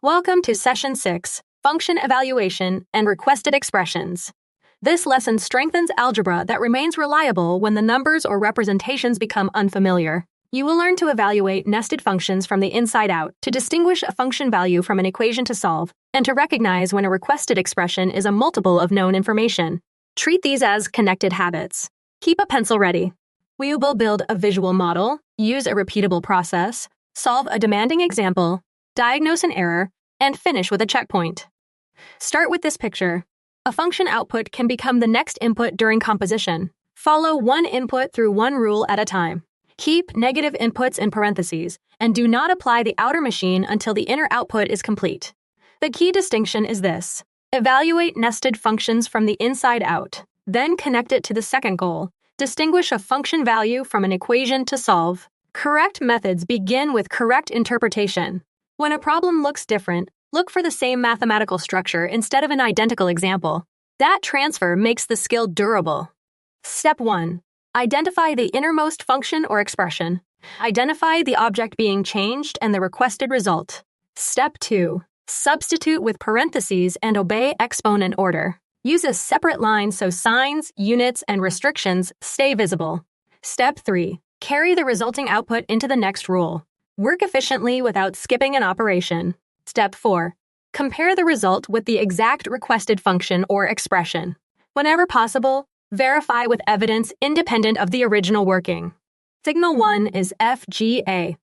Welcome to Session 6, Function Evaluation and Requested Expressions. This lesson strengthens algebra that remains reliable when the numbers or representations become unfamiliar. You will learn to evaluate nested functions from the inside out, to distinguish a function value from an equation to solve, and to recognize when a requested expression is a multiple of known information. Treat these as connected habits. Keep a pencil ready. We will build a visual model, use a repeatable process, solve a demanding example, diagnose an error, and finish with a checkpoint. Start with this picture. A function output can become the next input during composition. Follow one input through one rule at a time. Keep negative inputs in parentheses, and do not apply the outer machine until the inner output is complete. The key distinction is this: evaluate nested functions from the inside out, then connect it to the second goal. Distinguish a function value from an equation to solve. Correct methods begin with correct interpretation. When a problem looks different, look for the same mathematical structure instead of an identical example. That transfer makes the skill durable. Step 1. Identify the innermost function or expression. Identify the object being changed and the requested result. Step 2. Substitute with parentheses and obey exponent order. Use a separate line so signs, units, and restrictions stay visible. Step 3. Carry the resulting output into the next rule. Work efficiently without skipping an operation. Step 4. Compare the result with the exact requested function or expression. Whenever possible, verify with evidence independent of the original working. Signal 1 is FGA.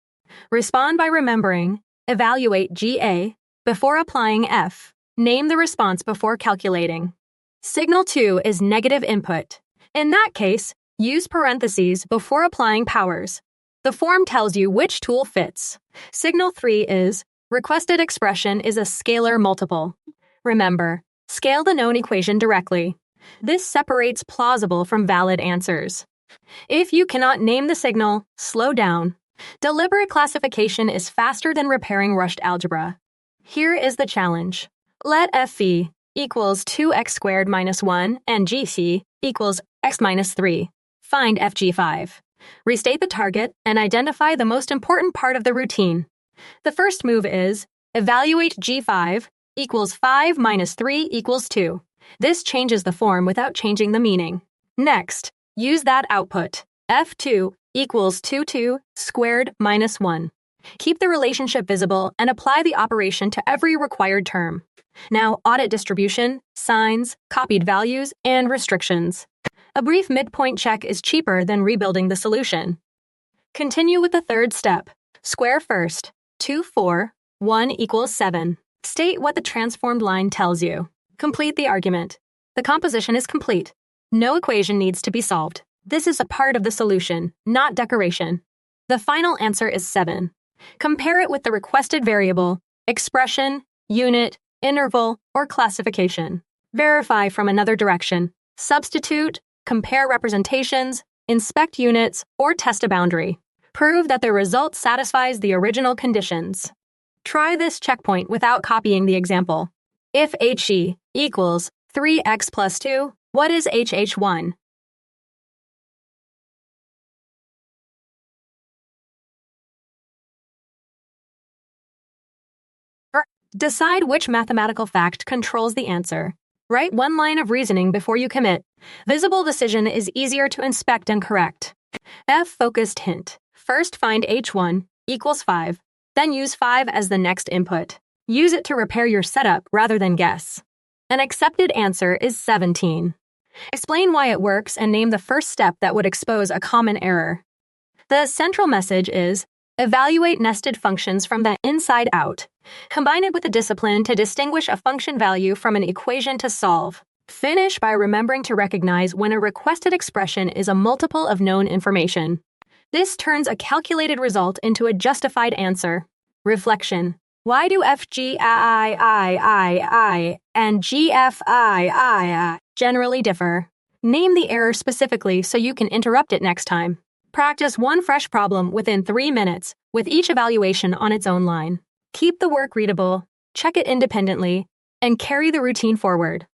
Respond by remembering, evaluate GA before applying F. Name the response before calculating. Signal 2 is negative input. In that case, use parentheses before applying powers. The form tells you which tool fits. Signal 3 is requested expression is a scalar multiple. Remember, scale the known equation directly. This separates plausible from valid answers. If you cannot name the signal, slow down. Deliberate classification is faster than repairing rushed algebra. Here is the challenge. Let FV equals 2x squared minus 1 and GC equals x minus 3. Find FG5. Restate the target and identify the most important part of the routine. The first move is evaluate G5 equals 5 minus 3 equals 2. This changes the form without changing the meaning. Next, use that output. F2 equals 2 squared minus 1. Keep the relationship visible and apply the operation to every required term. Now audit distribution, signs, copied values, and restrictions. A brief midpoint check is cheaper than rebuilding the solution. Continue with the third step. Square first. 2, 4, 1 equals 7. State what the transformed line tells you. Complete the argument. The composition is complete. No equation needs to be solved. This is a part of the solution, not decoration. The final answer is 7. Compare it with the requested variable, expression, unit, interval, or classification. Verify from another direction. Substitute, compare representations, inspect units, or test a boundary. Prove that the result satisfies the original conditions. Try this checkpoint without copying the example. If HE equals 3x plus 2, what is HH1? Decide which mathematical fact controls the answer. Write one line of reasoning before you commit. Visible decision is easier to inspect and correct. F-focused hint. First find H1 equals 5, then use 5 as the next input. Use it to repair your setup rather than guess. An accepted answer is 17. Explain why it works and name the first step that would expose a common error. The central message is evaluate nested functions from the inside out. Combine it with a discipline to distinguish a function value from an equation to solve. Finish by remembering to recognize when a requested expression is a multiple of known information. This turns a calculated result into a justified answer. Reflection. Why do FGIII and GFII generally differ? Name the error specifically so you can interrupt it next time. Practice one fresh problem within 3 minutes, with each evaluation on its own line. Keep the work readable, check it independently, and carry the routine forward.